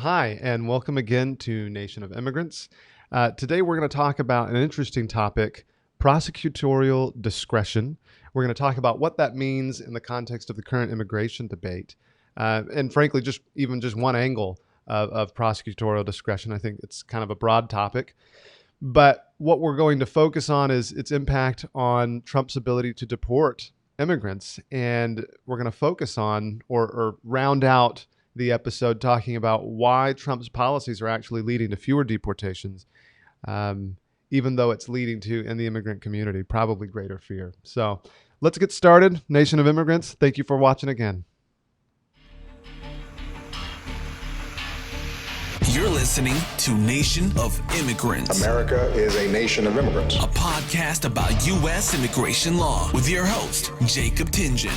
Hi, and welcome again to Nation of Immigrants. Today we're going to talk about an interesting topic, prosecutorial discretion. We're going to talk about what that means in the context of the current immigration debate. And frankly, just one angle of prosecutorial discretion. I think it's kind of a broad topic. But what we're going to focus on is its impact on Trump's ability to deport immigrants. And we're going to focus on or round out the episode talking about why Trump's policies are actually leading to fewer deportations, even though it's leading to, in the immigrant community, probably greater fear. So let's get started. Nation of Immigrants, thank you for watching again. You're listening to Nation of Immigrants. America is a nation of immigrants. A podcast about U.S. immigration law with your host, Jacob Tingen.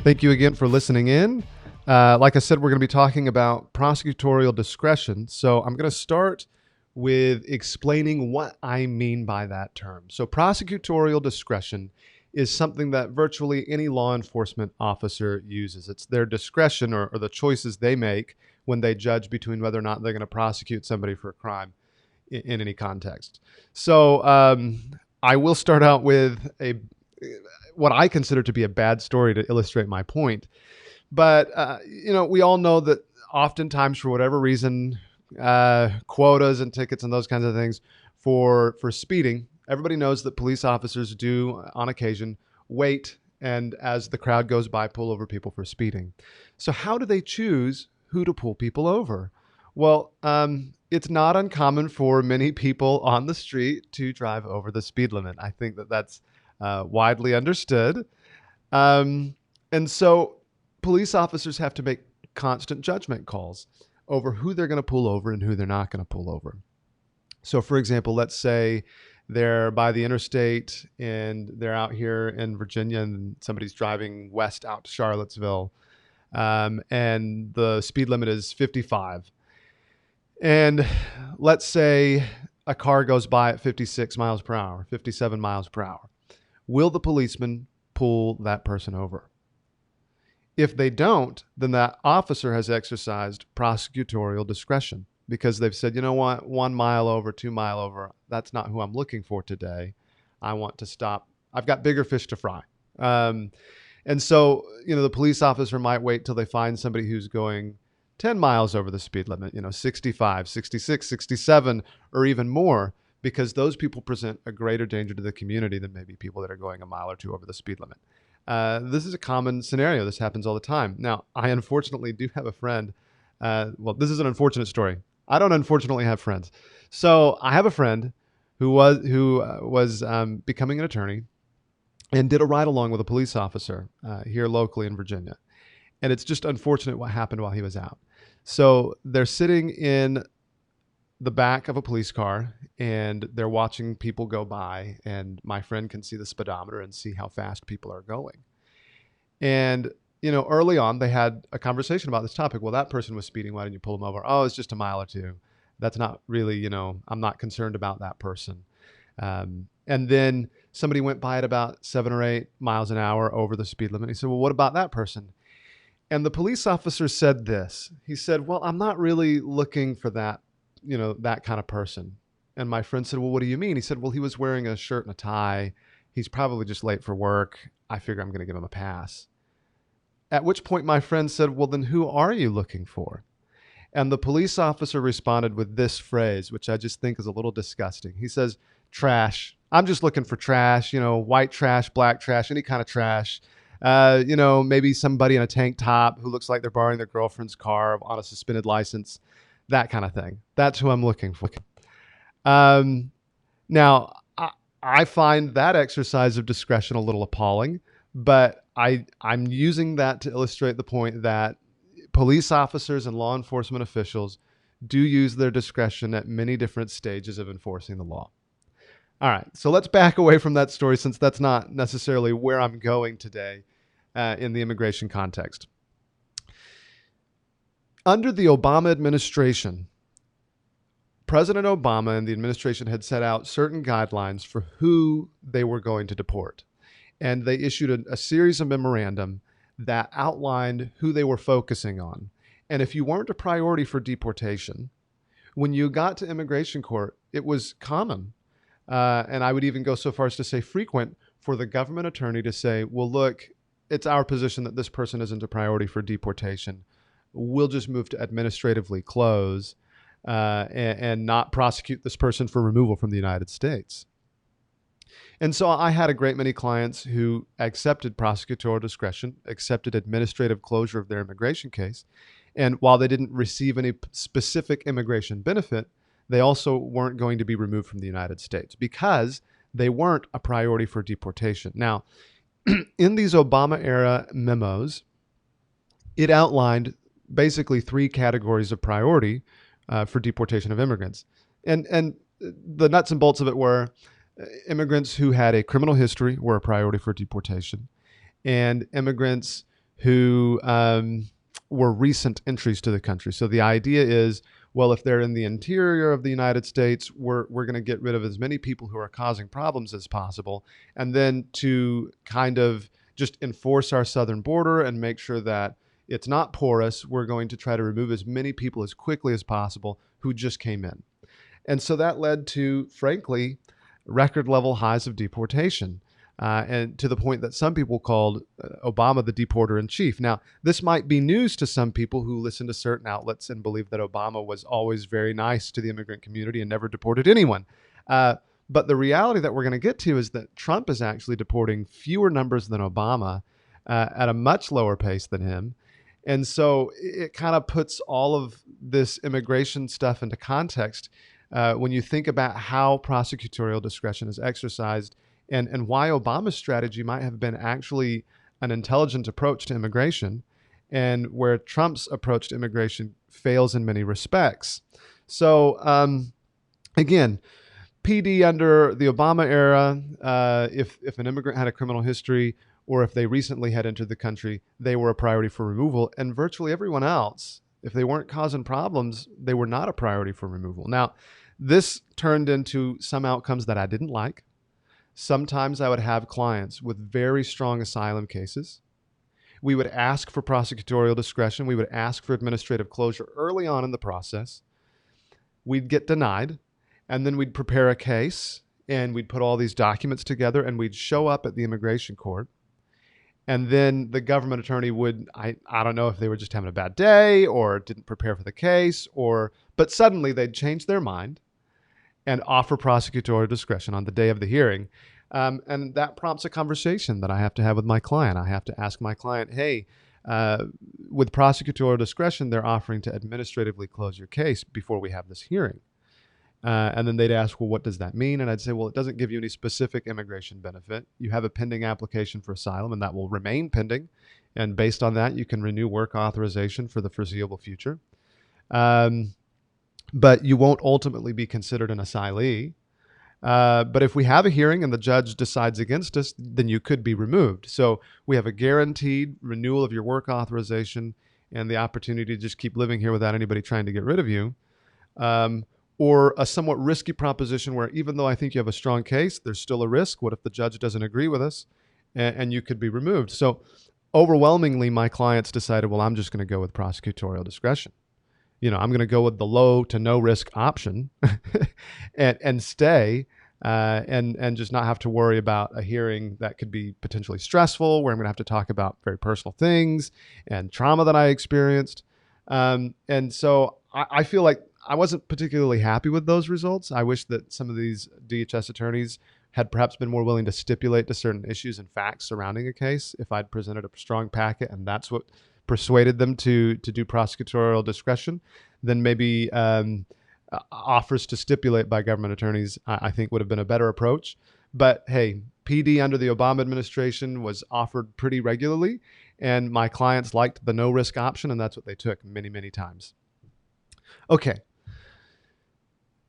Thank you again for listening in. Like I said, we're going to be talking about prosecutorial discretion. So I'm going to start with explaining what I mean by that term. So prosecutorial discretion is something that virtually any law enforcement officer uses. It's their discretion or the choices they make when they judge between whether or not they're going to prosecute somebody for a crime in any context. So I will start out with what I consider to be a bad story to illustrate my point. But, we all know that oftentimes, for whatever reason, quotas and tickets and those kinds of things for speeding, everybody knows that police officers do, on occasion, wait and, as the crowd goes by, pull over people for speeding. So how do they choose who to pull people over? Well, it's not uncommon for many people on the street to drive over the speed limit. I think that's widely understood. And so police officers have to make constant judgment calls over who they're going to pull over and who they're not going to pull over. So for example, let's say they're by the interstate and they're out here in Virginia and somebody's driving west out to Charlottesville, and the speed limit is 55. And let's say a car goes by at 56 miles per hour, 57 miles per hour. Will the policeman pull that person over? If they don't, then that officer has exercised prosecutorial discretion because they've said, you know what, 1 mile over, 2 mile over, that's not who I'm looking for today. I want to stop. I've got bigger fish to fry. And so, the police officer might wait till they find somebody who's going 10 miles over the speed limit, 65, 66, 67, or even more, because those people present a greater danger to the community than maybe people that are going a mile or two over the speed limit. This is a common scenario. This happens all the time. Now, I unfortunately do have a friend. This is an unfortunate story. I don't unfortunately have friends. So I have a friend who was becoming an attorney and did a ride along with a police officer here locally in Virginia. And it's just unfortunate what happened while he was out. So they're sitting in the back of a police car and they're watching people go by, and my friend can see the speedometer and see how fast people are going. And, early on they had a conversation about this topic. Well, that person was speeding. Why didn't you pull them over? Oh, it's just a mile or two. That's not really, I'm not concerned about that person. And then somebody went by at about 7 or 8 miles an hour over the speed limit. He said, well, what about that person? And the police officer said this. He said, well, I'm not really looking for that kind of person. And my friend said, well, what do you mean? He said, well, he was wearing a shirt and a tie. He's probably just late for work. I figure I'm going to give him a pass. At which point my friend said, well, then who are you looking for? And the police officer responded with this phrase, which I just think is a little disgusting. He says, trash. I'm just looking for trash, white trash, black trash, any kind of trash. Maybe somebody in a tank top who looks like they're borrowing their girlfriend's car on a suspended license. That kind of thing. That's who I'm looking for. Now, I find that exercise of discretion a little appalling, but I'm using that to illustrate the point that police officers and law enforcement officials do use their discretion at many different stages of enforcing the law. All right, so let's back away from that story since that's not necessarily where I'm going today in the immigration context. Under the Obama administration, President Obama and the administration had set out certain guidelines for who they were going to deport. And they issued a series of memorandum that outlined who they were focusing on. And if you weren't a priority for deportation, when you got to immigration court, it was common, and I would even go so far as to say frequent, for the government attorney to say, well, look, it's our position that this person isn't a priority for deportation. We'll just move to administratively close and not prosecute this person for removal from the United States. And so I had a great many clients who accepted prosecutorial discretion, accepted administrative closure of their immigration case. And while they didn't receive any specific immigration benefit, they also weren't going to be removed from the United States because they weren't a priority for deportation. Now, in these Obama era memos, it outlined basically 3 categories of priority for deportation of immigrants. And the nuts and bolts of it were immigrants who had a criminal history were a priority for deportation, and immigrants who were recent entries to the country. So the idea is, well, if they're in the interior of the United States, we're going to get rid of as many people who are causing problems as possible. And then to kind of just enforce our southern border and make sure that it's not porous, we're going to try to remove as many people as quickly as possible who just came in. And so that led to, frankly, record level highs of deportation. And to the point that some people called Obama the deporter in chief. Now, this might be news to some people who listen to certain outlets and believe that Obama was always very nice to the immigrant community and never deported anyone. But the reality that we're going to get to is that Trump is actually deporting fewer numbers than Obama at a much lower pace than him. And so it kind of puts all of this immigration stuff into context when you think about how prosecutorial discretion is exercised and why Obama's strategy might have been actually an intelligent approach to immigration, and where Trump's approach to immigration fails in many respects. So again, PD under the Obama era, if an immigrant had a criminal history or if they recently had entered the country, they were a priority for removal. And virtually everyone else, if they weren't causing problems, they were not a priority for removal. Now, this turned into some outcomes that I didn't like. Sometimes I would have clients with very strong asylum cases. We would ask for prosecutorial discretion. We would ask for administrative closure early on in the process. We'd get denied, and then we'd prepare a case, and we'd put all these documents together, and we'd show up at the immigration court. And then the government attorney would, I don't know if they were just having a bad day or didn't prepare for the case, but suddenly they'd change their mind and offer prosecutorial discretion on the day of the hearing. And that prompts a conversation that I have to have with my client. I have to ask my client, hey, with prosecutorial discretion, they're offering to administratively close your case before we have this hearing. And then they'd ask, well, what does that mean? And I'd say, well, it doesn't give you any specific immigration benefit. You have a pending application for asylum, and that will remain pending. And based on that, you can renew work authorization for the foreseeable future. But you won't ultimately be considered an asylee. But if we have a hearing and the judge decides against us, then you could be removed. So we have a guaranteed renewal of your work authorization and the opportunity to just keep living here without anybody trying to get rid of you. Or a somewhat risky proposition where even though I think you have a strong case, there's still a risk. What if the judge doesn't agree with us and you could be removed? So overwhelmingly, my clients decided, well, I'm just going to go with prosecutorial discretion. I'm going to go with the low to no risk option and stay and just not have to worry about a hearing that could be potentially stressful, where I'm going to have to talk about very personal things and trauma that I experienced. And so I feel like I wasn't particularly happy with those results. I wish that some of these DHS attorneys had perhaps been more willing to stipulate to certain issues and facts surrounding a case if I'd presented a strong packet and that's what persuaded them to do prosecutorial discretion. Then maybe offers to stipulate by government attorneys, I think would have been a better approach. But hey, PD under the Obama administration was offered pretty regularly, and my clients liked the no risk option, and that's what they took many, many times. Okay.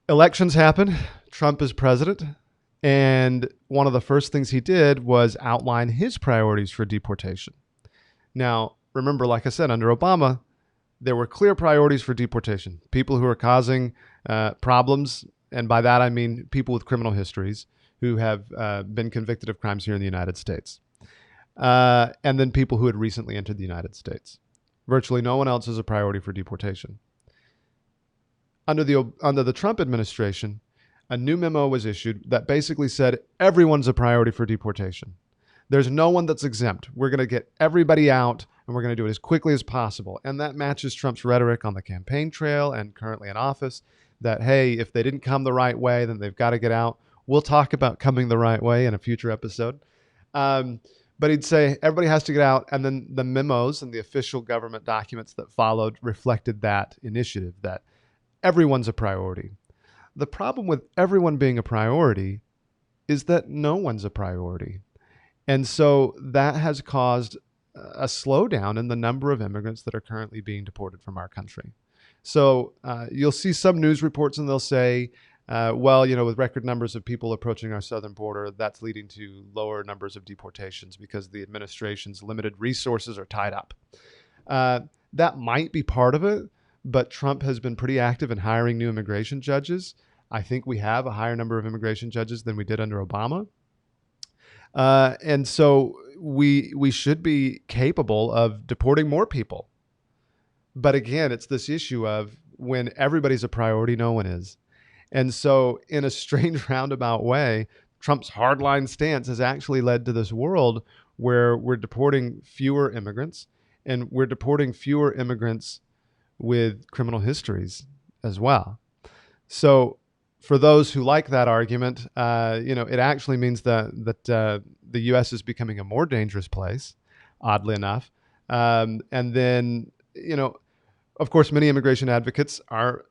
Elections happen. Trump is president. And one of the first things he did was outline his priorities for deportation. Now, remember, like I said, under Obama, there were clear priorities for deportation. People who are causing problems, and by that I mean people with criminal histories who have been convicted of crimes here in the United States. and then people who had recently entered the United States. Virtually no one else is a priority for deportation. Under the Trump administration, a new memo was issued that basically said everyone's a priority for deportation. There's no one that's exempt. We're going to get everybody out, and we're going to do it as quickly as possible. And that matches Trump's rhetoric on the campaign trail and currently in office that, hey, if they didn't come the right way, then they've got to get out. We'll talk about coming the right way in a future episode. But he'd say everybody has to get out. And then the memos and the official government documents that followed reflected that initiative, that everyone's a priority. The problem with everyone being a priority is that no one's a priority. And so that has caused a slowdown in the number of immigrants that are currently being deported from our country. So you'll see some news reports and they'll say, well, with record numbers of people approaching our southern border, that's leading to lower numbers of deportations because the administration's limited resources are tied up. That might be part of it, but Trump has been pretty active in hiring new immigration judges. I think we have a higher number of immigration judges than we did under Obama. And so we should be capable of deporting more people. But again, it's this issue of when everybody's a priority, no one is. And so in a strange roundabout way, Trump's hardline stance has actually led to this world where we're deporting fewer immigrants, and we're deporting fewer immigrants with criminal histories as well. So for those who like that argument, it actually means that the U.S. is becoming a more dangerous place, oddly enough. And then, of course, many immigration advocates are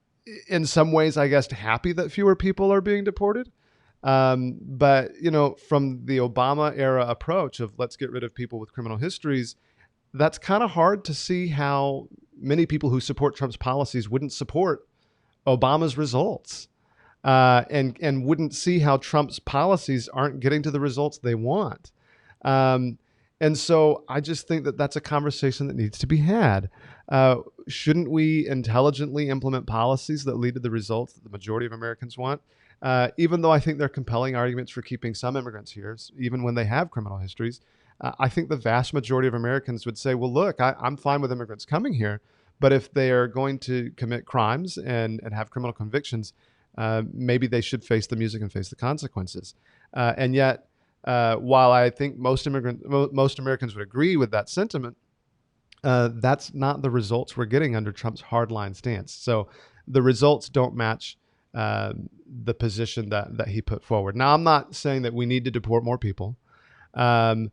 in some ways, I guess, happy that fewer people are being deported. But, from the Obama era approach of let's get rid of people with criminal histories, that's kind of hard to see how many people who support Trump's policies wouldn't support Obama's results. And wouldn't see how Trump's policies aren't getting to the results they want. And so I just think that that's a conversation that needs to be had. Shouldn't we intelligently implement policies that lead to the results that the majority of Americans want? Even though I think there are compelling arguments for keeping some immigrants here, even when they have criminal histories, I think the vast majority of Americans would say, well, look, I'm fine with immigrants coming here, but if they are going to commit crimes and have criminal convictions, maybe they should face the music and face the consequences. And yet, while I think most Americans would agree with that sentiment, that's not the results we're getting under Trump's hardline stance. So the results don't match the position that he put forward. Now, I'm not saying that we need to deport more people, but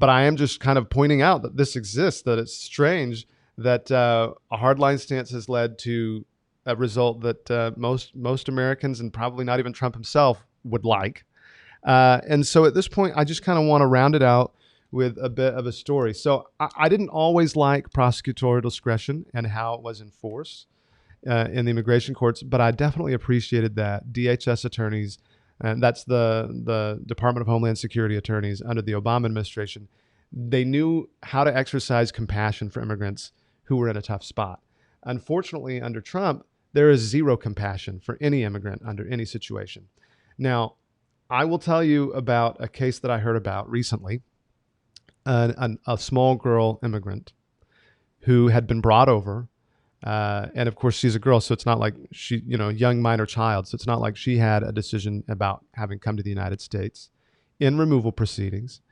I am just kind of pointing out that this exists, that it's strange that a hardline stance has led to a result that most Americans, and probably not even Trump himself, would like. And so at this point, I just kind of want to round it out with a bit of a story. So I didn't always like prosecutorial discretion and how it was enforced in the immigration courts, but I definitely appreciated that DHS attorneys, and that's the Department of Homeland Security attorneys under the Obama administration, they knew how to exercise compassion for immigrants who were in a tough spot. Unfortunately, under Trump, there is zero compassion for any immigrant under any situation. Now, I will tell you about a case that I heard about recently, a small girl immigrant who had been brought over. And of course, she's a girl, so it's not like she, young minor child. So it's not like she had a decision about having come to the United States in removal proceedings.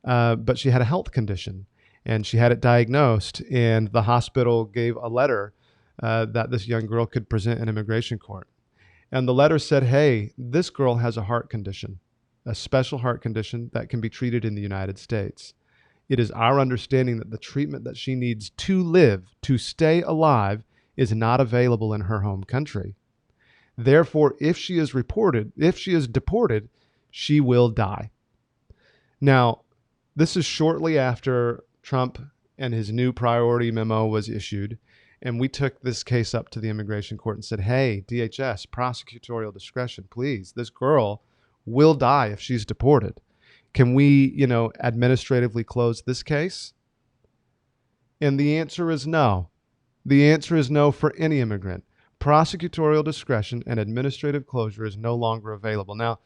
But she had a health condition and she had it diagnosed, and the hospital gave a letter that this young girl could present in immigration court. And the letter said, hey, this girl has a heart condition, a special heart condition that can be treated in the United States. It is our understanding that the treatment that she needs to live, to stay alive, is not available in her home country. Therefore, if she is deported, she will die. Now, this is shortly after Trump and his new priority memo was issued. And we took this case up to the immigration court and said, hey, DHS, prosecutorial discretion, please, this girl will die if she's deported. Can we, administratively close this case? And the answer is no. The answer is no for any immigrant. Prosecutorial discretion and administrative closure is no longer available. Now,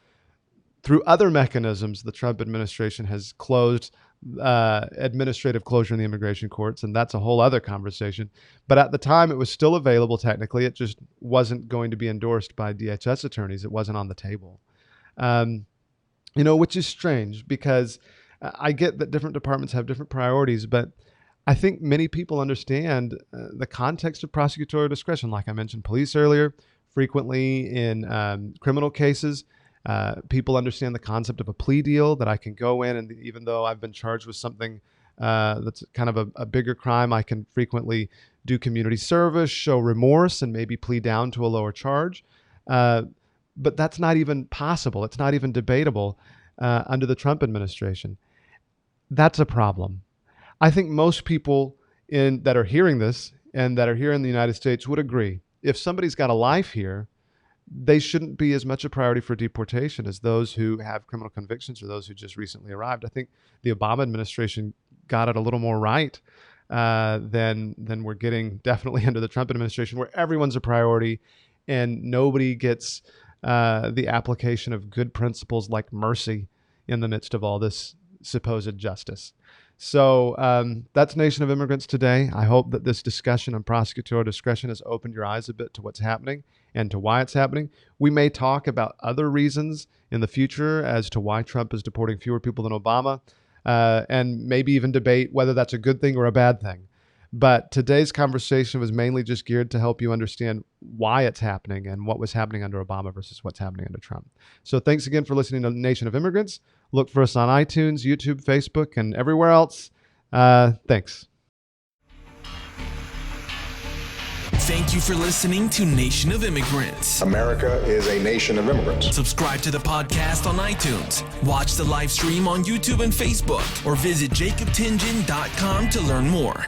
through other mechanisms, the Trump administration has closed administrative closure in the immigration courts, and that's a whole other conversation. But at the time, it was still available technically. It just wasn't going to be endorsed by DHS attorneys. It wasn't on the table, which is strange because I get that different departments have different priorities, but I think many people understand the context of prosecutorial discretion. Like I mentioned police earlier, frequently in criminal cases, people understand the concept of a plea deal, that I can go in and even though I've been charged with something that's kind of a bigger crime, I can frequently do community service, show remorse, and maybe plead down to a lower charge. But that's not even possible. It's not even debatable under the Trump administration. That's a problem. I think most people that are hearing this and that are here in the United States would agree. If somebody's got a life here, they shouldn't be as much a priority for deportation as those who have criminal convictions or those who just recently arrived. I think the Obama administration got it a little more right than we're getting definitely under the Trump administration, where everyone's a priority and nobody gets the application of good principles like mercy in the midst of all this supposed justice. So that's Nation of Immigrants today. I hope that this discussion on prosecutorial discretion has opened your eyes a bit to what's happening and to why it's happening. We may talk about other reasons in the future as to why Trump is deporting fewer people than Obama, and maybe even debate whether that's a good thing or a bad thing. But today's conversation was mainly just geared to help you understand why it's happening and what was happening under Obama versus what's happening under Trump. So thanks again for listening to Nation of Immigrants. Look for us on iTunes, YouTube, Facebook, and everywhere else. Thanks. Thank you for listening to Nation of Immigrants. America is a nation of immigrants. Subscribe to the podcast on iTunes. Watch the live stream on YouTube and Facebook, or visit jacobtingen.com to learn more.